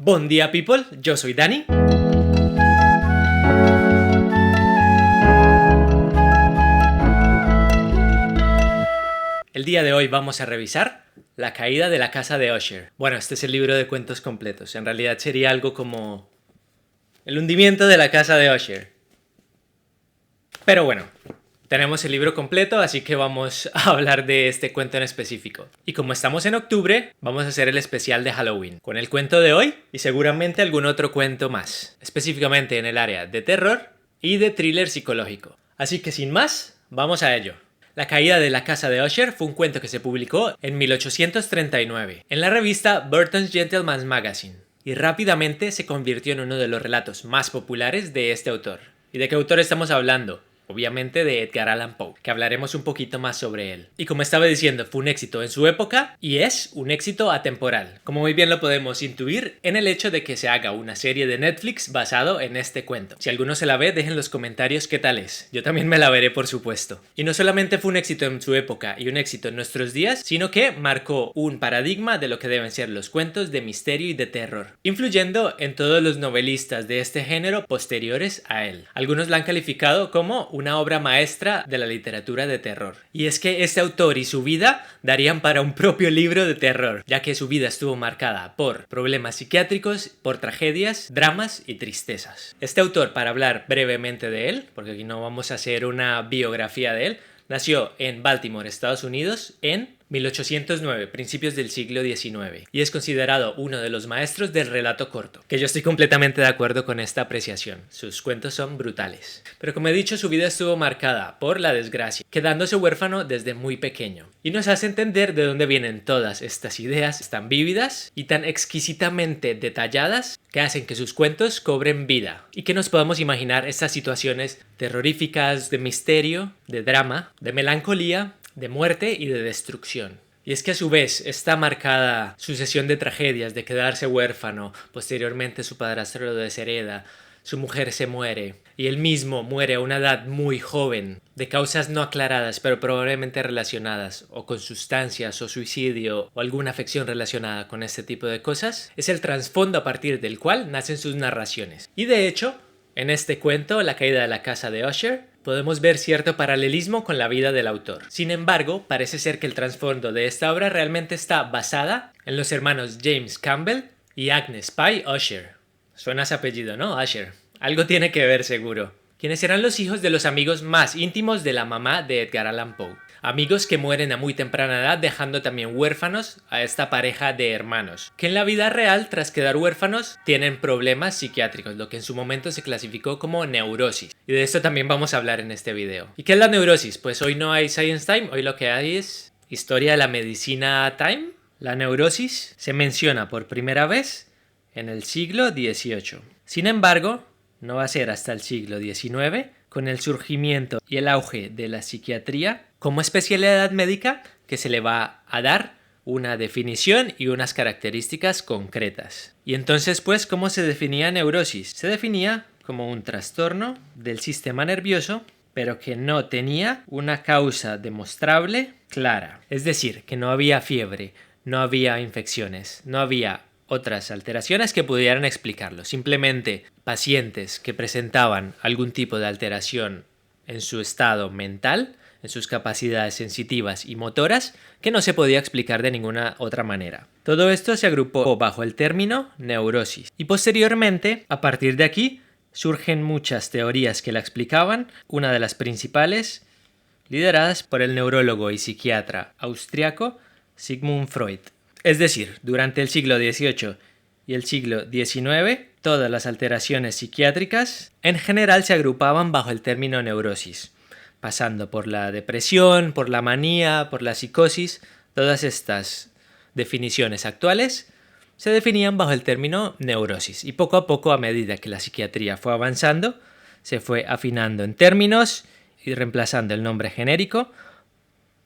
Bon día, people, yo soy Dani. El día de hoy vamos a revisar La caída de la casa de Usher. Bueno, este es el libro de cuentos completos. En realidad sería algo como el hundimiento de la casa de Usher. Pero bueno, tenemos el libro completo, así que vamos a hablar de este cuento en específico. Y como estamos en octubre, vamos a hacer el especial de Halloween, con el cuento de hoy y seguramente algún otro cuento más, específicamente en el área de terror y de thriller psicológico. Así que sin más, vamos a ello. La caída de la casa de Usher fue un cuento que se publicó en 1839 en la revista Burton's Gentleman's Magazine y rápidamente se convirtió en uno de los relatos más populares de este autor. ¿Y de qué autor estamos hablando? Obviamente de Edgar Allan Poe, que hablaremos un poquito más sobre él. Y como estaba diciendo, fue un éxito en su época y es un éxito atemporal, como muy bien lo podemos intuir en el hecho de que se haga una serie de Netflix basado en este cuento. Si alguno se la ve, dejen en los comentarios qué tal es. Yo también me la veré, por supuesto. Y no solamente fue un éxito en su época y un éxito en nuestros días, sino que marcó un paradigma de lo que deben ser los cuentos de misterio y de terror, influyendo en todos los novelistas de este género posteriores a él. Algunos la han calificado como una obra maestra de la literatura de terror. Y es que este autor y su vida darían para un propio libro de terror, ya que su vida estuvo marcada por problemas psiquiátricos, por tragedias, dramas y tristezas. Este autor, para hablar brevemente de él, porque aquí no vamos a hacer una biografía de él, nació en Baltimore, Estados Unidos, en 1809, principios del siglo XIX, y es considerado uno de los maestros del relato corto, que yo estoy completamente de acuerdo con esta apreciación. Sus cuentos son brutales. Pero como he dicho, su vida estuvo marcada por la desgracia, quedándose huérfano desde muy pequeño, y nos hace entender de dónde vienen todas estas ideas tan vívidas y tan exquisitamente detalladas que hacen que sus cuentos cobren vida, y que nos podamos imaginar estas situaciones terroríficas, de misterio, de drama, de melancolía, de muerte y de destrucción. Y es que a su vez está marcada sucesión de tragedias, de quedarse huérfano, posteriormente su padrastro lo deshereda, su mujer se muere, y él mismo muere a una edad muy joven, de causas no aclaradas, pero probablemente relacionadas, o con sustancias, o suicidio, o alguna afección relacionada con este tipo de cosas. Es el trasfondo a partir del cual nacen sus narraciones. Y de hecho, en este cuento, La caída de la casa de Usher, podemos ver cierto paralelismo con la vida del autor. Sin embargo, parece ser que el trasfondo de esta obra realmente está basada en los hermanos James Campbell y Agnes Pye Usher. Suena ese apellido, ¿no? Usher. Algo tiene que ver seguro. Quienes serán los hijos de los amigos más íntimos de la mamá de Edgar Allan Poe. Amigos que mueren a muy temprana edad, dejando también huérfanos a esta pareja de hermanos, que en la vida real, tras quedar huérfanos, tienen problemas psiquiátricos, lo que en su momento se clasificó como neurosis. Y de esto también vamos a hablar en este video. ¿Y qué es la neurosis? Pues hoy no hay Science Time, hoy lo que hay es Historia de la Medicina Time. La neurosis se menciona por primera vez en el siglo XVIII. Sin embargo, no va a ser hasta el siglo XIX, con el surgimiento y el auge de la psiquiatría como especialidad médica, que se le va a dar una definición y unas características concretas. Y entonces, pues, ¿cómo se definía neurosis? Se definía como un trastorno del sistema nervioso, pero que no tenía una causa demostrable clara. Es decir, que no había fiebre, no había infecciones, no había otras alteraciones que pudieran explicarlo. Simplemente pacientes que presentaban algún tipo de alteración en su estado mental, en sus capacidades sensitivas y motoras, que no se podía explicar de ninguna otra manera. Todo esto se agrupó bajo el término neurosis. Y posteriormente, a partir de aquí, surgen muchas teorías que la explicaban. Una de las principales, lideradas por el neurólogo y psiquiatra austriaco Sigmund Freud. Es decir, durante el siglo XVIII y el siglo XIX, todas las alteraciones psiquiátricas en general se agrupaban bajo el término neurosis, pasando por la depresión, por la manía, por la psicosis. Todas estas definiciones actuales se definían bajo el término neurosis, y poco a poco, a medida que la psiquiatría fue avanzando, se fue afinando en términos y reemplazando el nombre genérico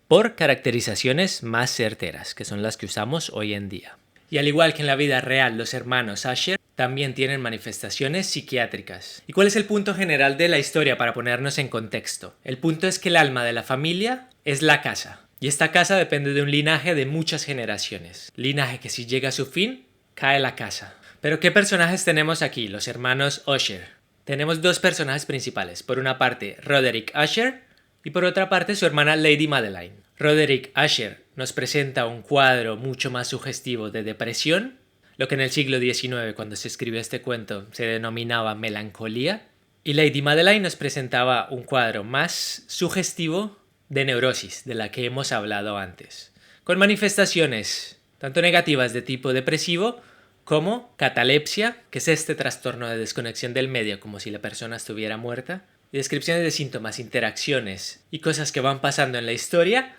por caracterizaciones más certeras, que son las que usamos hoy en día. Y al igual que en la vida real, los hermanos Usher también tienen manifestaciones psiquiátricas. ¿Y cuál es el punto general de la historia para ponernos en contexto? El punto es que el alma de la familia es la casa. Y esta casa depende de un linaje de muchas generaciones. Linaje que si llega a su fin, cae la casa. Pero ¿qué personajes tenemos aquí? Los hermanos Usher. Tenemos dos personajes principales. Por una parte, Roderick Usher y por otra parte su hermana Lady Madeline. Roderick Usher nos presenta un cuadro mucho más sugestivo de depresión, lo que en el siglo XIX, cuando se escribió este cuento, se denominaba melancolía. Y Lady Madeline nos presentaba un cuadro más sugestivo de neurosis, de la que hemos hablado antes, con manifestaciones tanto negativas de tipo depresivo como catalepsia, que es este trastorno de desconexión del medio, como si la persona estuviera muerta, y descripciones de síntomas, interacciones y cosas que van pasando en la historia,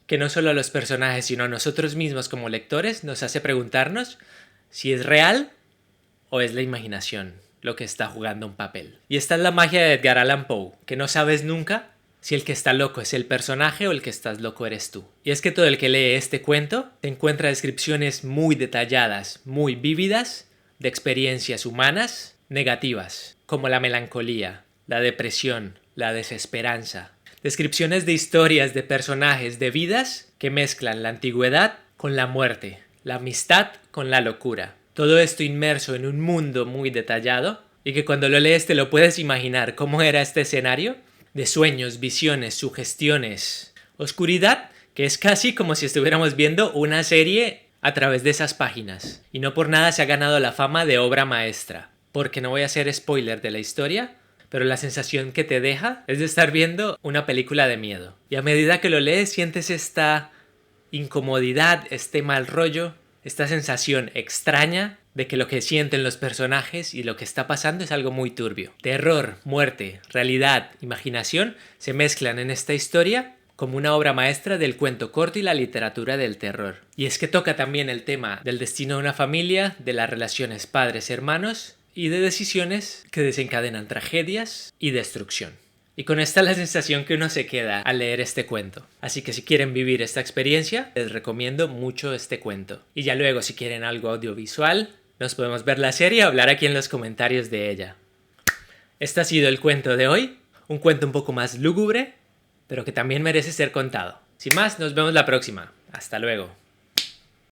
que no solo a los personajes, sino a nosotros mismos como lectores nos hace preguntarnos si es real o es la imaginación lo que está jugando un papel. Y esta es la magia de Edgar Allan Poe, que no sabes nunca si el que está loco es el personaje o el que estás loco eres tú. Y es que todo el que lee este cuento encuentra descripciones muy detalladas, muy vívidas, de experiencias humanas negativas, como la melancolía, la depresión, la desesperanza. Descripciones de historias de personajes, de vidas que mezclan la antigüedad con la muerte, la amistad con la locura. Todo esto inmerso en un mundo muy detallado y que cuando lo lees te lo puedes imaginar cómo era este escenario de sueños, visiones, sugestiones, oscuridad, que es casi como si estuviéramos viendo una serie a través de esas páginas. Y no por nada se ha ganado la fama de obra maestra, porque no voy a hacer spoiler de la historia, pero la sensación que te deja es de estar viendo una película de miedo. Y a medida que lo lees sientes esta incomodidad, este mal rollo, esta sensación extraña de que lo que sienten los personajes y lo que está pasando es algo muy turbio. Terror, muerte, realidad, imaginación se mezclan en esta historia como una obra maestra del cuento corto y la literatura del terror. Y es que toca también el tema del destino de una familia, de las relaciones padres-hermanos y de decisiones que desencadenan tragedias y destrucción. Y con esta es la sensación que uno se queda al leer este cuento. Así que si quieren vivir esta experiencia, les recomiendo mucho este cuento. Y ya luego, si quieren algo audiovisual, nos podemos ver la serie o hablar aquí en los comentarios de ella. Este ha sido el cuento de hoy. Un cuento un poco más lúgubre, pero que también merece ser contado. Sin más, nos vemos la próxima. Hasta luego.